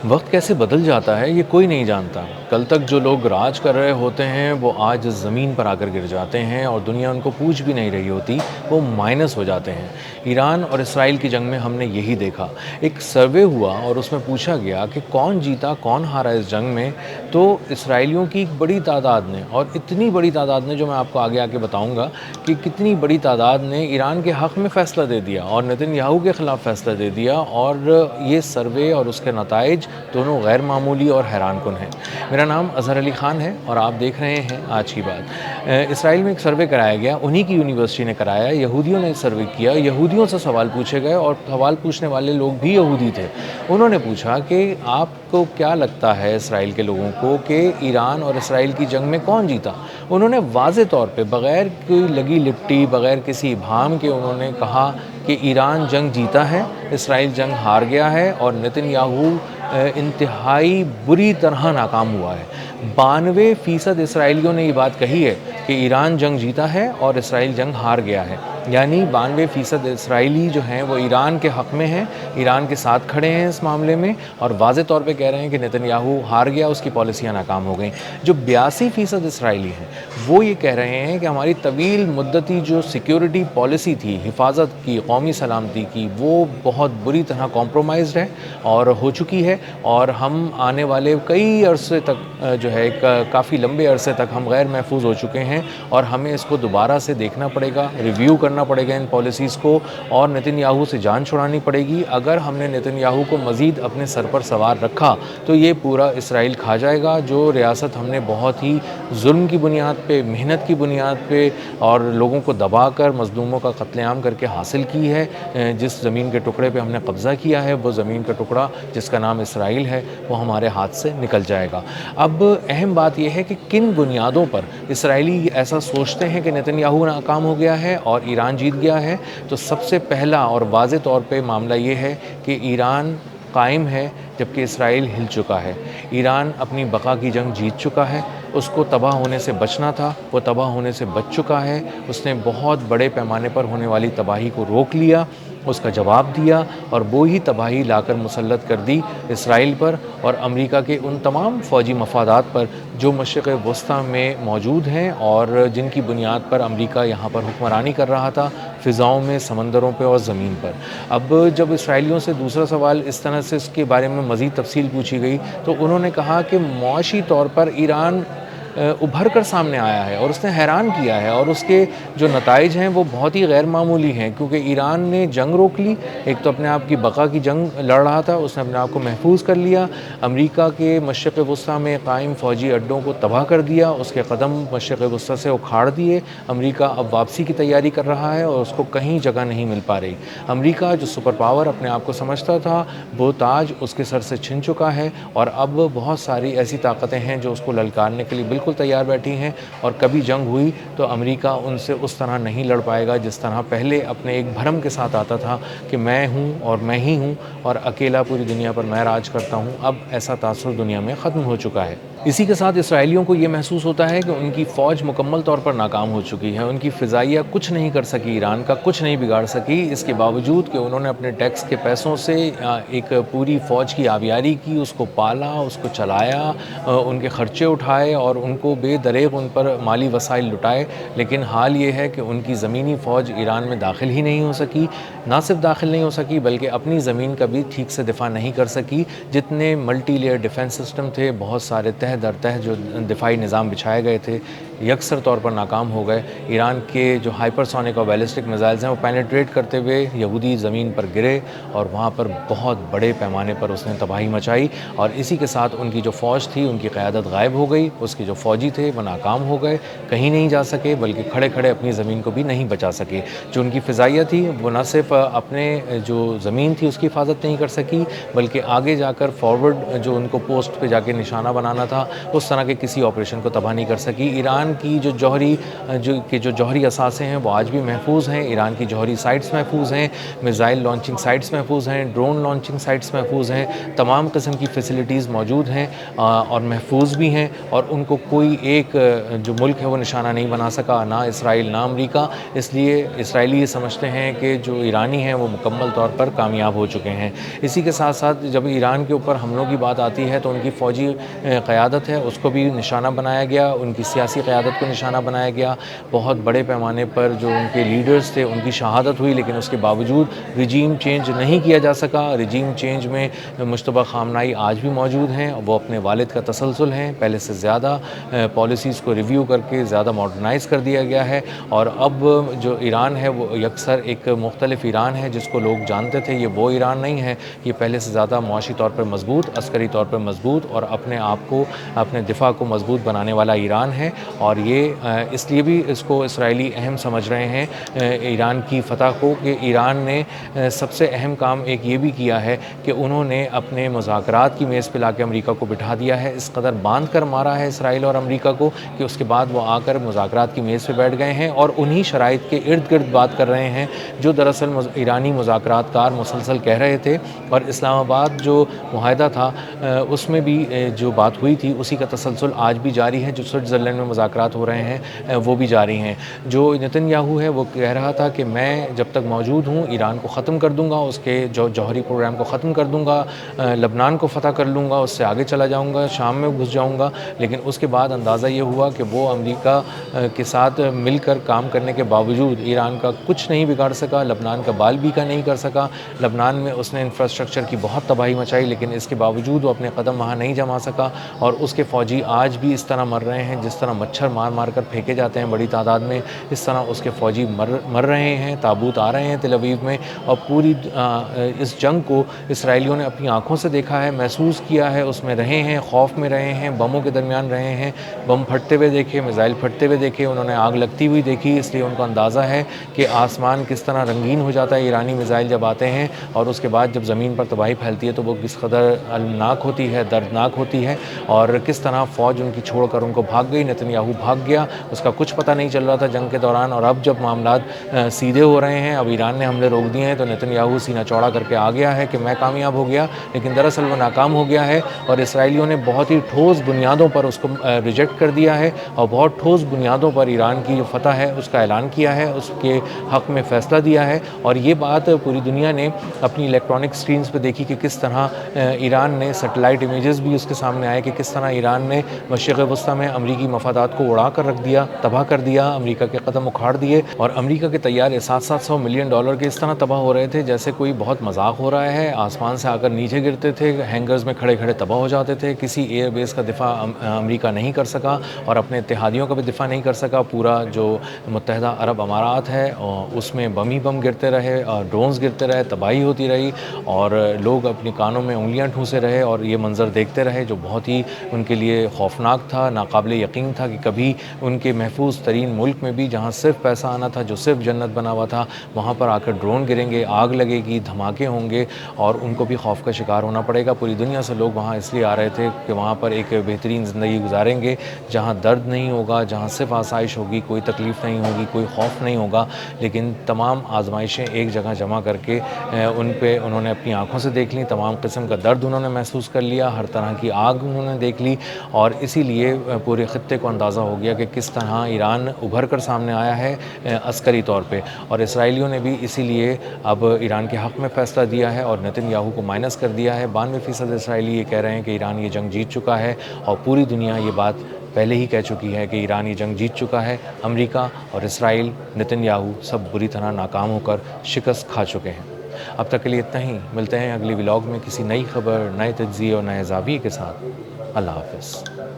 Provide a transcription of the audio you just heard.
وقت کیسے بدل جاتا ہے یہ کوئی نہیں جانتا۔ کل تک جو لوگ راج کر رہے ہوتے ہیں وہ آج زمین پر آ کر گر جاتے ہیں، اور دنیا ان کو پوچھ بھی نہیں رہی ہوتی، وہ مائنس ہو جاتے ہیں۔ ایران اور اسرائیل کی جنگ میں ہم نے یہی دیکھا۔ ایک سروے ہوا اور اس میں پوچھا گیا کہ کون جیتا کون ہارا اس جنگ میں، تو اسرائیلیوں کی ایک بڑی تعداد نے، اور اتنی بڑی تعداد نے جو میں آپ کو آگے آ کے بتاؤں گا کہ کتنی بڑی تعداد نے ایران کے حق میں فیصلہ دے دیا اور نتن یاہو کے خلاف فیصلہ دے دیا، اور یہ سروے اور اس کے نتائج دونوں غیر معمولی اور حیران کن ہیں۔ میرا نام اظہر علی خان ہے اور آپ دیکھ رہے ہیں آج کی بات۔ اسرائیل میں ایک سروے کرایا گیا، انہی کی یونیورسٹی نے کرایا، یہودیوں نے سروے کیا، یہودیوں سے سوال پوچھے گئے اور سوال پوچھنے والے لوگ بھی یہودی تھے۔ انہوں نے پوچھا کہ آپ کو کیا لگتا ہے اسرائیل کے لوگوں کو کہ ایران اور اسرائیل کی جنگ میں کون جیتا؟ انہوں نے واضح طور پہ بغیر کوئی لگی لپٹی، بغیر کسی ابہام کے انہوں نے کہا کہ ایران جنگ جیتا ہے، اسرائیل جنگ ہار گیا ہے، اور نتن یاہو انتہائی بری طرح ناکام ہوا ہے۔ 92% اسرائیلیوں نے یہ بات کہی ہے کہ ایران جنگ جیتا ہے اور اسرائیل جنگ ہار گیا ہے، یعنی 92% اسرائیلی جو ہیں وہ ایران کے حق میں ہیں، ایران کے ساتھ کھڑے ہیں اس معاملے میں، اور واضح طور پہ کہہ رہے ہیں کہ نتن یاہو ہار گیا، اس کی پالیسیاں ناکام ہو گئیں۔ جو 82% اسرائیلی ہیں وہ یہ کہہ رہے ہیں کہ ہماری طویل مدتی جو سیکیورٹی پالیسی تھی، حفاظت کی، قومی سلامتی کی، وہ بہت بری طرح کمپرومائزڈ ہے اور ہو چکی ہے، اور ہم آنے والے کئی عرصے تک جو ہے کافی لمبے عرصے تک ہم غیر محفوظ ہو چکے ہیں، اور ہمیں اس کو دوبارہ سے دیکھنا پڑے گا، ریویو کرنا پڑے گا ان پالیسیز کو، اور نتن یاہو سے جان چھڑانی پڑے گی۔ اگر ہم نے نتن یاہو کو مزید اپنے سر پر سوار رکھا تو یہ پورا اسرائیل کھا جائے گا، جو ریاست ہم نے بہت ہی ظلم کی بنیاد پہ، محنت کی بنیاد پہ اور لوگوں کو دبا کر مظلوموں کا قتل عام کر کے حاصل کی ہے۔ جس زمین کے ٹکڑے پہ ہم نے قبضہ کیا ہے، وہ زمین کا ٹکڑا جس کا نام اسرائیل ہے، وہ ہمارے ہاتھ سے نکل جائے گا۔ اب اہم بات یہ ہے کہ کن بنیادوں پر اسرائیلی ایسا سوچتے ہیں کہ نتن یاہو ناکام ہو گیا ہے اور ایران جیت گیا ہے؟ تو سب سے پہلا اور واضح طور پہ معاملہ یہ ہے کہ ایران قائم ہے جبکہ اسرائیل ہل چکا ہے۔ ایران اپنی بقا کی جنگ جیت چکا ہے، اس کو تباہ ہونے سے بچنا تھا، وہ تباہ ہونے سے بچ چکا ہے۔ اس نے بہت بڑے پیمانے پر ہونے والی تباہی کو روک لیا، اس کا جواب دیا، اور وہی تباہی لا کر مسلط کر دی اسرائیل پر اور امریکہ کے ان تمام فوجی مفادات پر جو مشرق وسطیٰ میں موجود ہیں اور جن کی بنیاد پر امریکہ یہاں پر حکمرانی کر رہا تھا، فضاؤں میں، سمندروں پہ اور زمین پر۔ اب جب اسرائیلیوں سے دوسرا سوال اس طرح سے اس کے بارے میں مزید تفصیل پوچھی گئی تو انہوں نے کہا کہ معاشی طور پر ایران ابھر کر سامنے آیا ہے اور اس نے حیران کیا ہے، اور اس کے جو نتائج ہیں وہ بہت ہی غیر معمولی ہیں، کیونکہ ایران نے جنگ روک لی، ایک تو اپنے آپ کی بقا کی جنگ لڑ رہا تھا، اس نے اپنے آپ کو محفوظ کر لیا، امریکہ کے مشرق وسطیٰ میں قائم فوجی اڈوں کو تباہ کر دیا، اس کے قدم مشرق وسطیٰ سے اکھاڑ دیے، امریکہ اب واپسی کی تیاری کر رہا ہے اور اس کو کہیں جگہ نہیں مل پا رہی۔ امریکہ جو سپر پاور اپنے آپ کو سمجھتا تھا، وہ تاج اس کے سر سے چھن چکا ہے، اور اب بہت ساری ایسی طاقتیں ہیں جو اس کو للکارنے کے لیے بالکل تیار بیٹھی ہیں، اور کبھی جنگ ہوئی تو امریکہ ان سے اس طرح نہیں لڑ پائے گا جس طرح پہلے اپنے ایک بھرم کے ساتھ آتا تھا کہ میں ہوں اور میں ہی ہوں اور اکیلا پوری دنیا پر میں راج کرتا ہوں۔ اب ایسا تاثر دنیا میں ختم ہو چکا ہے۔ اسی کے ساتھ اسرائیلیوں کو یہ محسوس ہوتا ہے کہ ان کی فوج مکمل طور پر ناکام ہو چکی ہے، ان کی فضائیہ کچھ نہیں کر سکی، ایران کا کچھ نہیں بگاڑ سکی، اس کے باوجود کہ انہوں نے اپنے ٹیکس کے پیسوں سے ایک پوری فوج کی آبیاری کی، اس کو پالا، اس کو چلایا، ان کے خرچے اٹھائے اور ان کو بے دریغ ان پر مالی وسائل لٹائے، لیکن حال یہ ہے کہ ان کی زمینی فوج ایران میں داخل ہی نہیں ہو سکی، نہ صرف داخل نہیں ہو سکی بلکہ اپنی زمین کا بھی ٹھیک سے دفاع نہیں کر سکی۔ جتنے ملٹی لیئر ڈیفنس سسٹم تھے، بہت سارے تہ در تہ جو دفاعی نظام بچھائے گئے تھے، یکسر طور پر ناکام ہو گئے۔ ایران کے جو ہائپر سونک اور بیلسٹک میزائلز ہیں وہ پینیٹریٹ کرتے ہوئے یہودی زمین پر گرے اور وہاں پر بہت بڑے پیمانے پر اس نے تباہی مچائی، اور اسی کے ساتھ ان کی جو فوج تھی ان کی قیادت غائب ہو گئی، اس کے جو فوجی تھے وہ ناکام ہو گئے، کہیں نہیں جا سکے بلکہ کھڑے کھڑے اپنی زمین کو بھی نہیں بچا سکے۔ جو ان کی فضائیہ تھی وہ نہ صرف اپنے جو زمین تھی اس کی حفاظت نہیں کر سکی بلکہ آگے جا کر فارورڈ جو ان کو پوسٹ پہ جا کے نشانہ بنانا تھا اس طرح کے کسی آپریشن کو تباہ نہیں کر سکی۔ ایران ایران کی جو جوہری اثاثے ہیں وہ آج بھی محفوظ ہیں، ایران کی جوہری سائٹس محفوظ ہیں، میزائل لانچنگ سائٹس محفوظ ہیں، ڈرون لانچنگ سائٹس محفوظ ہیں، تمام قسم کی فیسلٹیز موجود ہیں اور محفوظ بھی ہیں، اور ان کو کوئی ایک جو ملک ہے وہ نشانہ نہیں بنا سکا، نہ اسرائیل نہ امریکہ۔ اس لیے اسرائیلی یہ سمجھتے ہیں کہ جو ایرانی ہیں وہ مکمل طور پر کامیاب ہو چکے ہیں۔ اسی کے ساتھ ساتھ جب ایران کے اوپر حملوں کی بات آتی ہے تو ان کی فوجی قیادت ہے اس کو بھی نشانہ بنایا گیا، ان کی سیاسی قیادت کو نشانہ بنایا گیا، بہت بڑے پیمانے پر جو ان کے لیڈرز تھے ان کی شہادت ہوئی، لیکن اس کے باوجود رجیم چینج نہیں کیا جا سکا۔ رجیم چینج میں مشتبہ خامنائی آج بھی موجود ہیں، وہ اپنے والد کا تسلسل ہیں، پہلے سے زیادہ پالیسیز کو ریویو کر کے زیادہ ماڈرنائز کر دیا گیا ہے، اور اب جو ایران ہے وہ یکسر ایک مختلف ایران ہے جس کو لوگ جانتے تھے، یہ وہ ایران نہیں ہے، یہ پہلے سے زیادہ معاشی طور پر مضبوط، عسکری طور پر مضبوط اور اپنے آپ کو، اپنے دفاع کو مضبوط بنانے والا ایران ہے۔ اور یہ اس لیے بھی اس کو اسرائیلی اہم سمجھ رہے ہیں ایران کی فتح کو، کہ ایران نے سب سے اہم کام ایک یہ بھی کیا ہے کہ انہوں نے اپنے مذاکرات کی میز پہ لا کے امریکہ کو بٹھا دیا ہے، اس قدر باندھ کر مارا ہے اسرائیل اور امریکہ کو کہ اس کے بعد وہ آ کر مذاکرات کی میز پہ بیٹھ گئے ہیں اور انہی شرائط کے ارد گرد بات کر رہے ہیں جو دراصل ایرانی مذاکرات کار مسلسل کہہ رہے تھے، اور اسلام آباد جو معاہدہ تھا اس میں بھی جو بات ہوئی تھی اسی کا تسلسل آج بھی جاری ہے، جو سوئٹزرلینڈ میں مذاکرات ہو رہے ہیں وہ بھی جاری ہیں۔ جو نتن یاہو ہے وہ کہہ رہا تھا کہ میں جب تک موجود ہوں ایران کو ختم کر دوں گا، اس کے جو جوہری پروگرام کو ختم کر دوں گا، لبنان کو فتح کر لوں گا، اس سے آگے چلا جاؤں گا، شام میں گھس جاؤں گا، لیکن اس کے بعد اندازہ یہ ہوا کہ وہ امریکہ کے ساتھ مل کر کام کرنے کے باوجود ایران کا کچھ نہیں بگاڑ سکا، لبنان کا بال بھی کا نہیں کر سکا۔ لبنان میں اس نے انفراسٹرکچر کی بہت تباہی مچائی، لیکن اس کے باوجود وہ اپنے قدم وہاں نہیں جما سکا، اور اس کے فوجی آج بھی اس طرح مر رہے ہیں جس طرح مچھر مار مار کر پھینکے جاتے ہیں بڑی تعداد میں، اس طرح اس کے فوجی مر رہے ہیں، تابوت آ رہے ہیں تل ابیب میں، اور پوری اس جنگ کو اسرائیلیوں نے اپنی آنکھوں سے دیکھا ہے، محسوس کیا ہے، اس میں رہے ہیں، خوف میں رہے ہیں، بموں کے درمیان رہے ہیں، بم پھٹتے ہوئے دیکھے، میزائل پھٹتے ہوئے دیکھے، انہوں نے آگ لگتی ہوئی دیکھی، اس لیے ان کو اندازہ ہے کہ آسمان کس طرح رنگین ہو جاتا ہے ایرانی میزائل جب آتے ہیں، اور اس کے بعد جب زمین پر تباہی پھیلتی ہے تو وہ کس قدر المناک ہوتی ہے، دردناک ہوتی ہے، اور کس طرح فوج ان کی چھوڑ کر ان کو بھاگ گئی، نتن یاہو بھاگ گیا، اس کا کچھ پتہ نہیں چل رہا تھا جنگ کے دوران، اور اب جب معاملات سیدھے ہو رہے ہیں، اب ایران نے حملے روک دیے ہیں تو نتن یاہو سینہ چوڑا کر کے آ گیا ہے کہ میں کامیاب ہو گیا، لیکن دراصل وہ ناکام ہو گیا ہے، اور اسرائیلیوں نے بہت ہی ٹھوس بنیادوں پر اس کو ریجیکٹ کر دیا ہے، اور بہت ٹھوس بنیادوں پر ایران کی جو فتح ہے اس کا اعلان کیا ہے، اس کے حق میں فیصلہ دیا ہے، اور یہ بات پوری دنیا نے اپنی الیکٹرانک سکرینز پہ دیکھی کہ کس طرح ایران نے سیٹلائٹ امیجز بھی اس کے سامنے آئے کہ کس طرح ایران نے مشرق وسطیٰ میں امریکی مفادات کو اڑا کر رکھ دیا، تباہ کر دیا، امریکہ کے قدم اکھاڑ دیے، اور امریکہ کے طیارے $700 ملین کے اس طرح تباہ ہو رہے تھے جیسے کوئی بہت مذاق ہو رہا ہے، آسمان سے آ کر نیچے گرتے تھے، ہینگرز میں کھڑے کھڑے تباہ ہو جاتے تھے، کسی ایئر بیس کا دفاع امریکہ نہیں کر سکا، اور اپنے اتحادیوں کا بھی دفاع نہیں کر سکا، پورا جو متحدہ عرب امارات ہے اس میں بم ہی بم گرتے رہے، ڈرونز گرتے رہے، تباہی ہوتی رہی، اور لوگ اپنی کانوں میں انگلیاں ٹھونسے رہے اور یہ منظر دیکھتے رہے جو بہت ہی ان کے لیے خوفناک تھا، ناقابل یقین تھا کہ کبھی ان کے محفوظ ترین ملک میں بھی جہاں صرف پیسہ آنا تھا، جو صرف جنت بنا ہوا تھا، وہاں پر آ کر ڈرون گریں گے، آگ لگے گی، دھماکے ہوں گے، اور ان کو بھی خوف کا شکار ہونا پڑے گا۔ پوری دنیا سے لوگ وہاں اس لیے آ رہے تھے کہ وہاں پر ایک بہترین زندگی گزاریں گے جہاں درد نہیں ہوگا، جہاں صرف آسائش ہوگی، کوئی تکلیف نہیں ہوگی، کوئی خوف نہیں ہوگا، لیکن تمام آزمائشیں ایک جگہ جمع کر کے ان پہ انہوں نے اپنی آنکھوں سے دیکھ لی، تمام قسم کا درد انہوں نے محسوس کر لیا، ہر طرح کی آگ انہوں نے دیکھ لی، اور اسی لیے پورے خطے کو اندازہ ہو گیا کہ کس طرح ایران ابھر کر سامنے آیا ہے عسکری طور پہ، اور اسرائیلیوں نے بھی اسی لیے اب ایران کے حق میں فیصلہ دیا ہے اور نتن یاہو کو مائنس کر دیا ہے۔ 92% اسرائیلی یہ کہہ رہے ہیں کہ ایران یہ جنگ جیت چکا ہے، اور پوری دنیا یہ بات پہلے ہی کہہ چکی ہے کہ ایران یہ جنگ جیت چکا ہے، امریکہ اور اسرائیل، نتن یاہو سب بری طرح ناکام ہو کر شکست کھا چکے ہیں۔ اب تک کے لیے اتنا ہی، ملتے ہیں اگلی ولاگ میں کسی نئی خبر، نئے تجزیے اور نئے زاویے کے ساتھ۔ اللہ حافظ۔